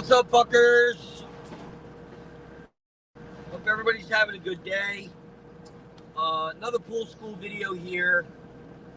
What's up, fuckers? Hope everybody's having a good day. Another pool school video here.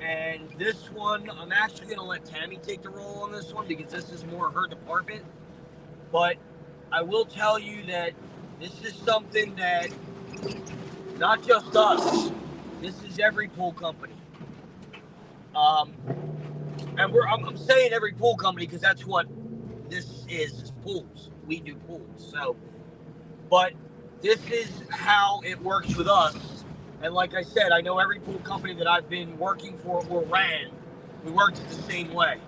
And this one, I'm actually going to let Tammy take the role on this one because this is more her department. But I will tell you that this is something that not just us, this is every pool company. And I'm saying every pool company because that's what this is pools. We do pools. So, but this is how it works with us. And like I said, I know every pool company that I've been working for or ran, we worked it the same way.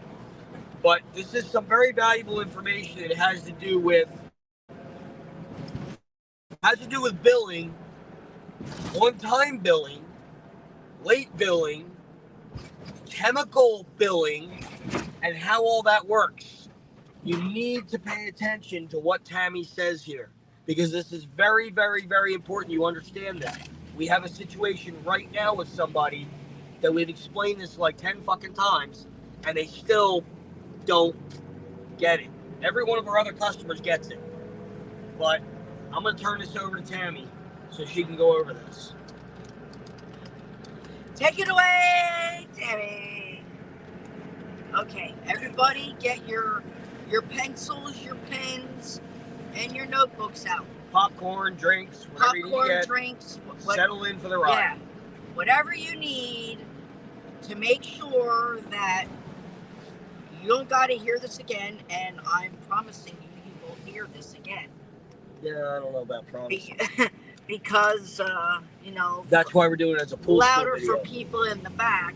But this is some very valuable information. It has to do with billing, on-time billing, late billing, chemical billing, and how all that works. You need to pay attention to what Tammy says here because this is very, very, very important you understand that. We have a situation right now with somebody that we've explained this like 10 fucking times and they still don't get it. Every one of our other customers gets it. But I'm going to turn this over to Tammy so she can go over this. Take it away, Tammy. Okay, everybody get your pencils, your pens, and your notebooks out. Popcorn, drinks, whatever you need to get. Drinks. Settle in for the ride. Yeah, whatever you need to make sure that you don't got to hear this again, and I'm promising you will hear this again. Yeah, I don't know about promising. Because, that's why we're doing it as a pool louder video. for people in the back.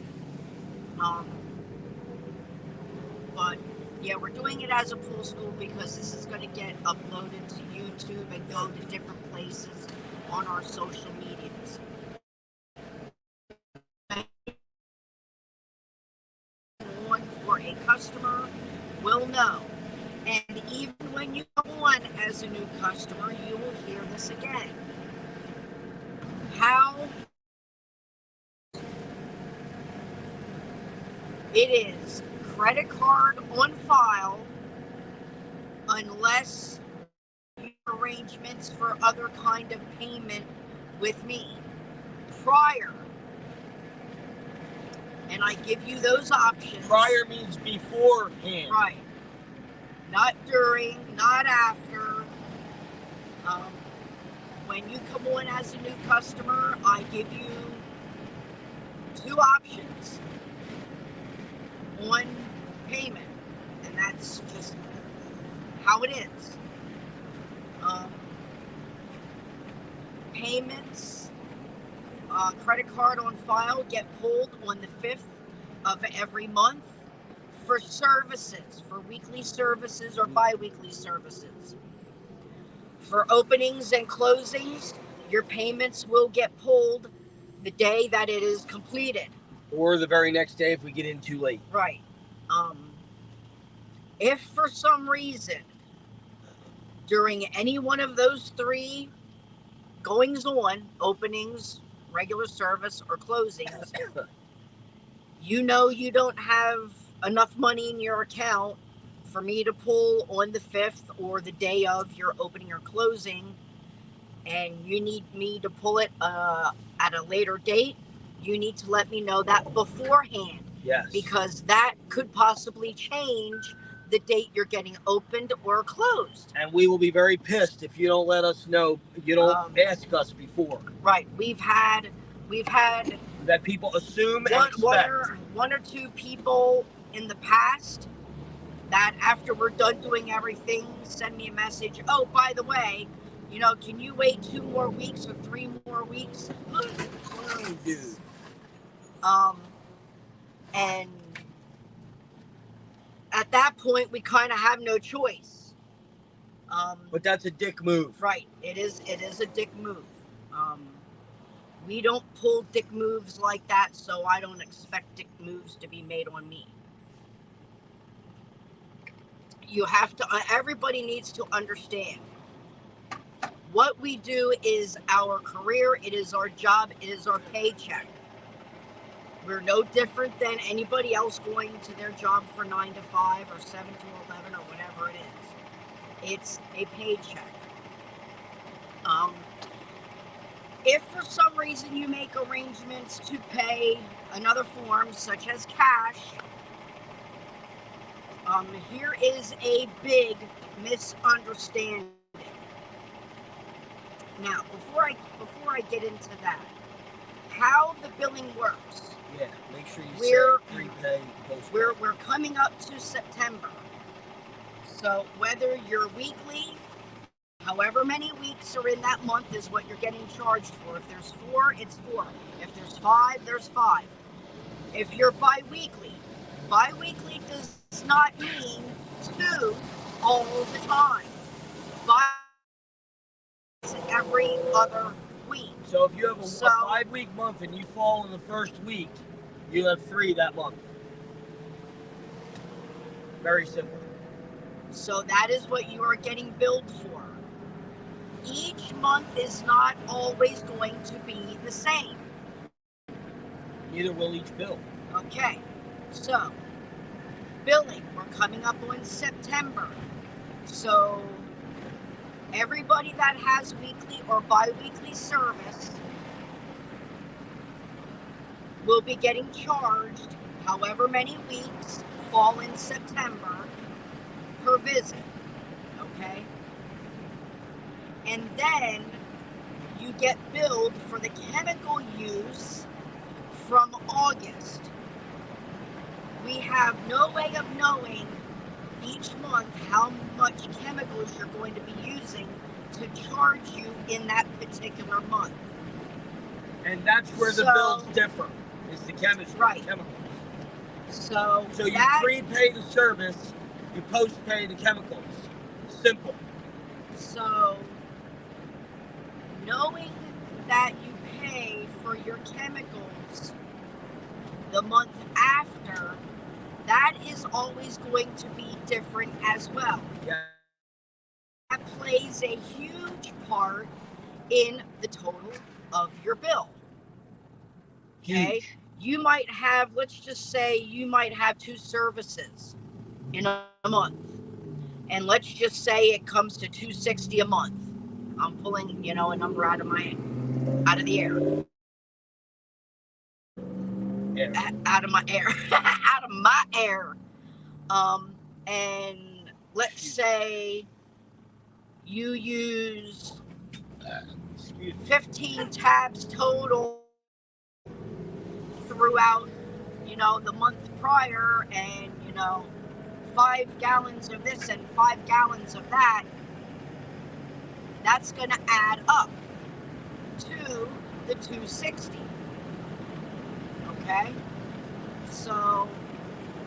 But, yeah, we're doing it as a pool school because this is going to get uploaded to YouTube and go to different places on our social medias. One for a customer will know. And even when you go on as a new customer, you will hear this again. How it is credit card on file unless you have arrangements for other kind of payment with me prior. And I give you those options. Prior means beforehand. Right. Not during, not after. When you come on as a new customer, I give you two options on payment, and that's just how it is. Payments, credit card on file get pulled on the 5th of every month for services, for weekly services or bi-weekly services. For openings and closings, your payments will get pulled the day that it is completed. Or the very next day if we get in too late. Right. If for some reason, during any one of those three goings on, openings, regular service, or closings, you know you don't have enough money in your account for me to pull on the 5th or the day of your opening or closing, and you need me to pull it at a later date, you need to let me know that beforehand. Yes. Because that could possibly change the date you're getting opened or closed. And we will be very pissed if you don't let us know, you don't ask us before. Right. We've had that people assume and expect. One or two people in the past that after we're done doing everything, send me a message. Oh, by the way, can you wait 2 more weeks or 3 more weeks? Oh, dude. And at that point, we kind of have no choice. But that's a dick move. Right. It is a dick move. We don't pull dick moves like that, so I don't expect dick moves to be made on me. Everybody needs to understand. What we do is our career, it is our job, it is our paycheck. We're no different than anybody else going to their job for 9 to 5 or 7 to 11 or whatever it is. It's a paycheck. If for some reason you make arrangements to pay another form, such as cash, here is a big misunderstanding. Now, before I get into that, how the billing works. Yeah, make sure you We're- say prepay, postpay. We're coming up to September. So whether you're weekly, however many weeks are in that month is what you're getting charged for. If there's 4, it's 4. If there's 5, there's 5. If you're bi-weekly does not mean 2 all the time. Every other week. So if you have a 5-week month and you fall in the first week, you have 3 that month. Very simple. So that is what you are getting billed for. Each month is not always going to be the same. Neither will each bill. Okay, so billing, we're coming up on September. So everybody that has weekly or bi-weekly service will be getting charged however many weeks fall in September per visit, okay? And then you get billed for the chemical use from August. We have no way of knowing each month how much chemicals you're going to be using to charge you in that particular month. And that's where the bills differ, is the chemistry, right. Chemicals. So you prepay the service, you post-pay the chemicals. Simple. So knowing that you pay for your chemicals the month after, that is always going to be different as well. Yeah. That plays a huge part in the total of your bill. Okay? Huge. You might have, let's just say you might have 2 services in a month. And let's just say it comes to $260 a month. I'm pulling, a number out of the air. Out of my air. Out of my air. And let's say you use 15 tabs total throughout, the month prior, and 5 gallons of this and 5 gallons of that. That's going to add up to the 260. Okay? So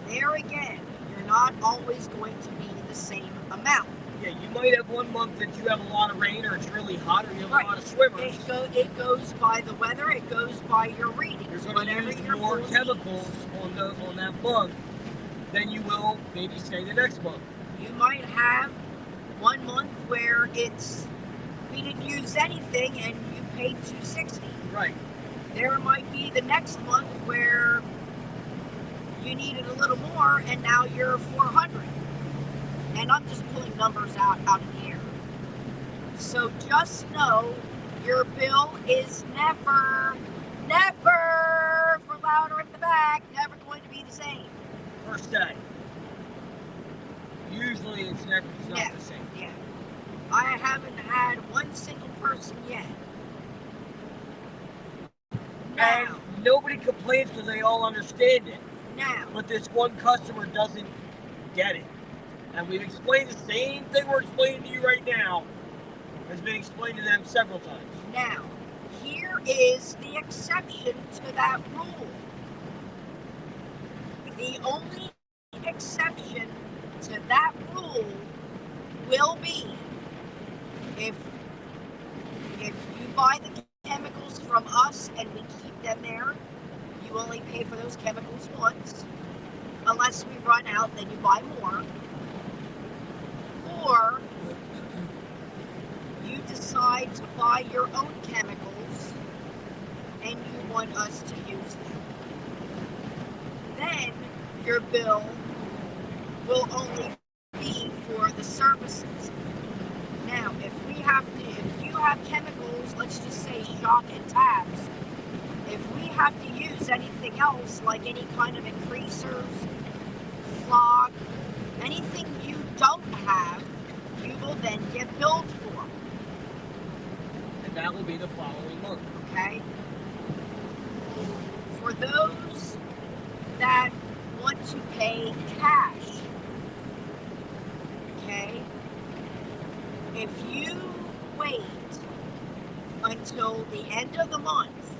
there again, you're not always going to be the same amount. Yeah, you might have one month that you have a lot of rain, or it's really hot, or you have a lot of swimmers. It goes by the weather. It goes by your readings. You're going to use more chemicals on that month than you will maybe say the next month. You might have one month where we didn't use anything and you paid $260. Right. There might be the next month where you needed a little more and now you're $400. And I'm just pulling numbers out of the air. So just know your bill is never, for louder in the back, never going to be the same. First day. Usually it's not the same. Yeah. I haven't had one single person yet. And nobody complains because they all understand it. Now. But this one customer doesn't get it. And we've explained the same thing we're explaining to you right now has been explained to them several times. Now, here is the exception to that rule. The only exception to that rule will be if you buy the chemicals from us and we keep them there, you only pay for those chemicals once. Unless we run out, then you buy more. Or you decide to buy your own chemicals and you want us to use them. Then your bill will only be for the services. Now, if you have chemicals, let's just say shock and tabs, if we have to use anything else, like any kind of increasers, flog, anything you don't have, you will then get billed for. And that will be the following month. Okay? For those that want to pay cash, okay, if you wait until the end of the month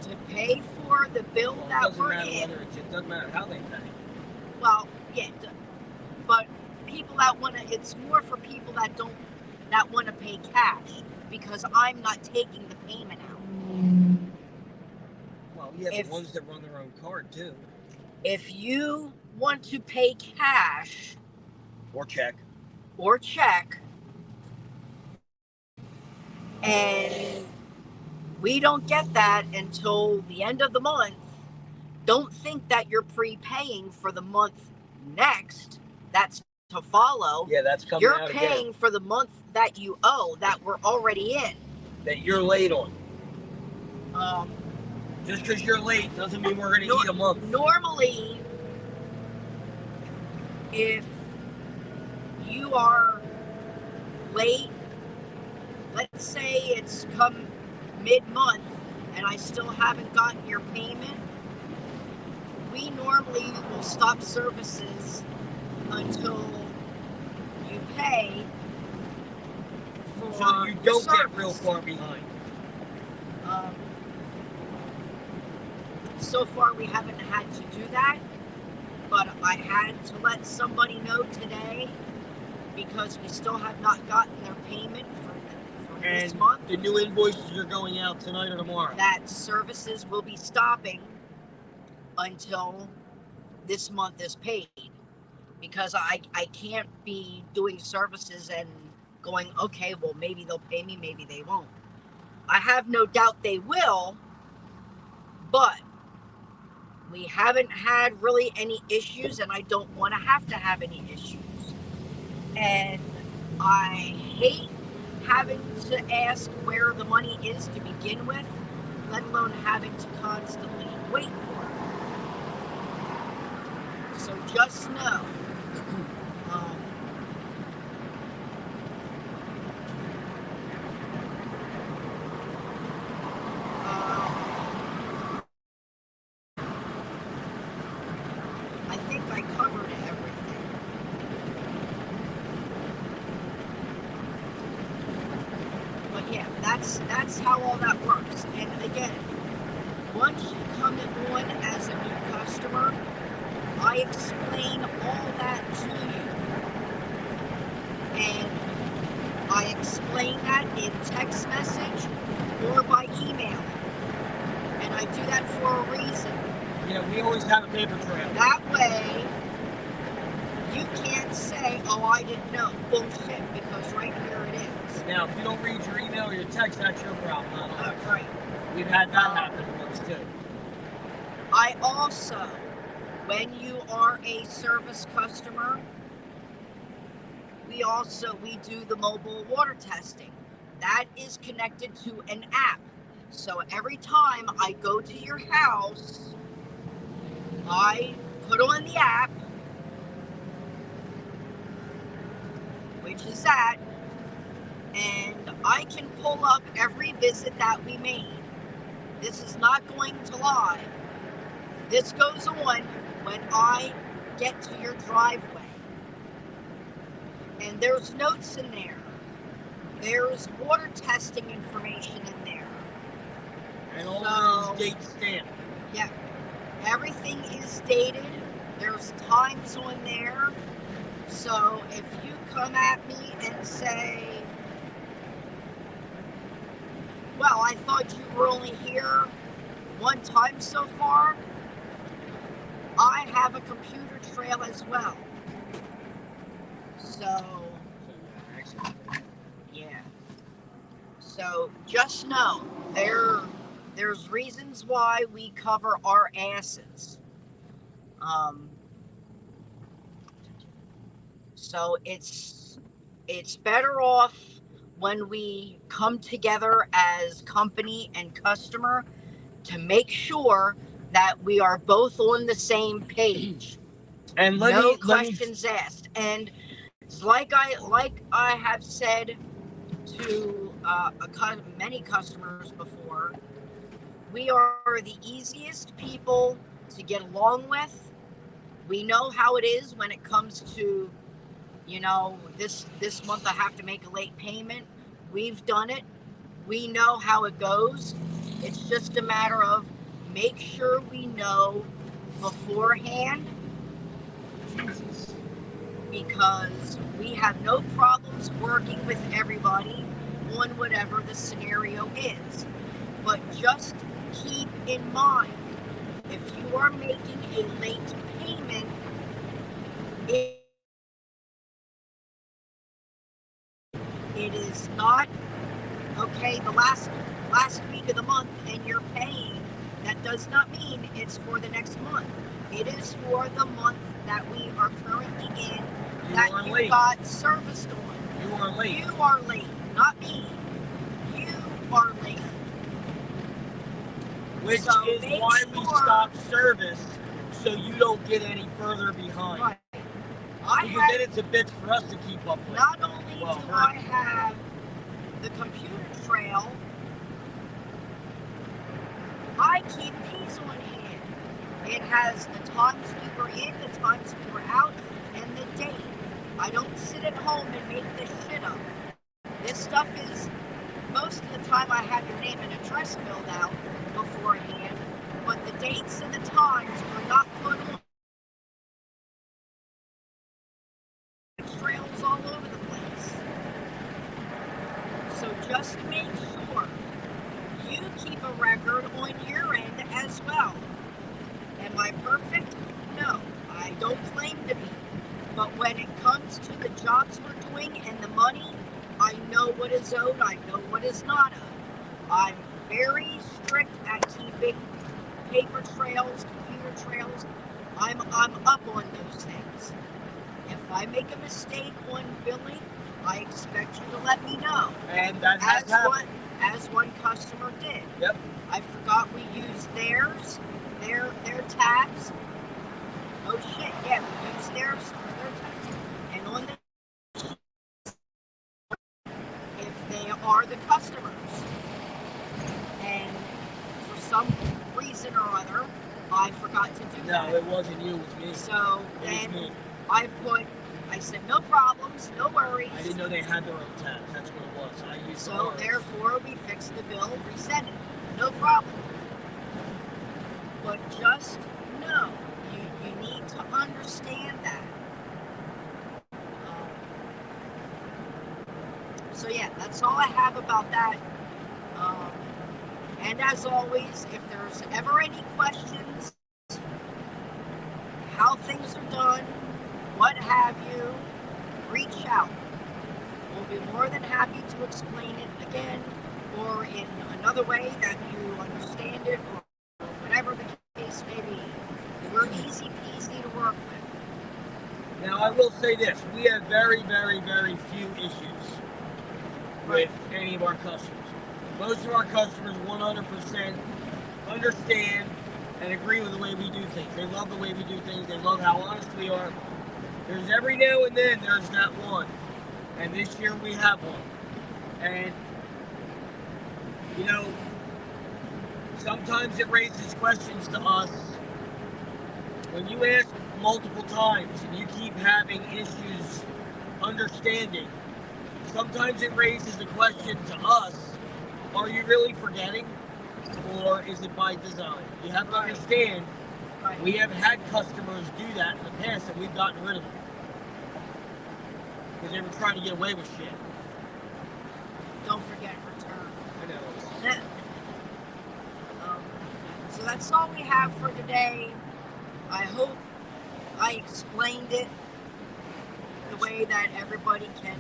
to pay for the bill that we're in, It doesn't matter how they pay. well, yeah, but people that want to, it's more for people that want to pay cash, because I'm not taking the payment out. Well, yeah, the ones that run their own card too. If you want to pay cash or check, and we don't get that until the end of the month, don't think that you're prepaying for the month next. That's to follow. Yeah, that's coming You're out paying again. for the month that you owe, that we're already in. That you're late on. Just because you're late doesn't mean we're going to eat a month. Normally, if you are late, let's say it's come mid-month and I still haven't gotten your payment, we normally will stop services until you pay for so you don't service. get real far behind. So far we haven't had to do that, but I had to let somebody know today because we still have not gotten their payment for this month. The new invoices are going out tonight or tomorrow. That services will be stopping until this month is paid, because I can't be doing services and going, okay, well, maybe they'll pay me, maybe they won't. I have no doubt they will, but we haven't had really any issues, and I don't want to have any issues. And I hate having to ask where the money is to begin with, let alone having to constantly wait for it. So just know, I think I covered everything. But yeah, that's how all that works. And again, once you come on as a new customer, I explain all that to you. And I explain that in text message or by email. And I do that for a reason. Yeah, we always have a paper trail. That way, you can't say, oh, I didn't know. Bullshit, because right here it is. Now, if you don't read your email or your text, that's your problem, not ours. Right. We've had that happen once, too. I also, when you are a service customer, we do the mobile water testing. That is connected to an app. So every time I go to your house, I put on the app, which is that, and I can pull up every visit that we made. This is not going to lie. This goes on when I get to your driveway. And there's notes in there. There's water testing information in there. And all these dates stamped. Yeah. Everything is dated. There's times on there. So if you come at me and say, well, I thought you were only here one time so far, I have a computer trail as well. So, yeah. So just know, there's reasons why we cover our asses. So it's it's better off when we come together as company and customer to make sure that we are both on the same page. And no questions asked. And like I have said to many customers before, we are the easiest people to get along with. We know how it is when it comes to, this month I have to make a late payment. We've done it. We know how it goes. It's just a matter of make sure we know beforehand, because we have no problems working with everybody on whatever the scenario is. But just keep in mind, if you are making a late payment, it is not okay the last week of the month and you're paying. That does not mean it's for the next month. It is for the month that we are currently in, that you got serviced on. You are late. You are late, not me. You are late. Which is why we stop service, so you don't get any further behind. Right. Because then it's a bitch for us to keep up with. Not only do I have the computer trail, I keep these on hand. It has the times we were in, the times we were out, and the date. I don't sit at home and make this shit up. This stuff is, most of the time I have your name and address filled out beforehand, but the dates and the times are not put on. Trails all over the place. So just make sure you keep a record on your end as well. Am I perfect? No, I don't claim to be. But when it comes to the jobs we're doing and the money, I know what is owed, I know what is not owed. I'm very strict at keeping paper trails, computer trails. I'm up on those things. If I make a mistake on billing, I expect you to let me know. And that has happened. As one customer did. Yep. I forgot we used their tabs. Oh shit, yeah, we used their tabs. And on the, if they are the customers, and for some reason or other, I forgot to do that. No, it wasn't you, it was me. So then I said, no problems, no worries. I didn't know they had their own tabs. That's what it was. I used so therefore, we fixed the bill, resent it. No problem. But just know, you need to understand that. So yeah, that's all I have about that. And as always, if there's ever any questions, how things are done, what have you, reach out. We'll be more than happy to explain it again, or in another way that you understand it, or whatever the case may be. We're easy peasy to work with. Now, I will say this. We have very, very, very few issues with any of our customers. Most of our customers 100% understand and agree with the way we do things. They love the way we do things. They love how honest we are. There's every now and then there's that one. And this year we have one. And, sometimes it raises questions to us. When you ask multiple times and you keep having issues understanding, sometimes it raises the question to us, are you really forgetting? Or is it by design? You have to understand, we have had customers do that in the past and we've gotten rid of them. Because they were trying to get away with shit. Don't forget return. I know. So that's all we have for today. I hope I explained it the way that everybody can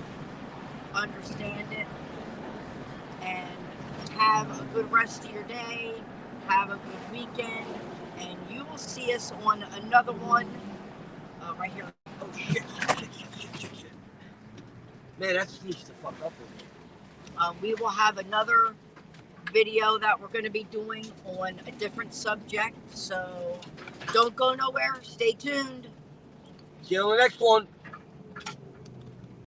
understand it. And have a good rest of your day. Have a good weekend. And you will see us on another one right here. Oh, shit. Man, that sneaks the fuck up with me. We will have another video that we're going to be doing on a different subject. So don't go nowhere. Stay tuned. See you on the next one.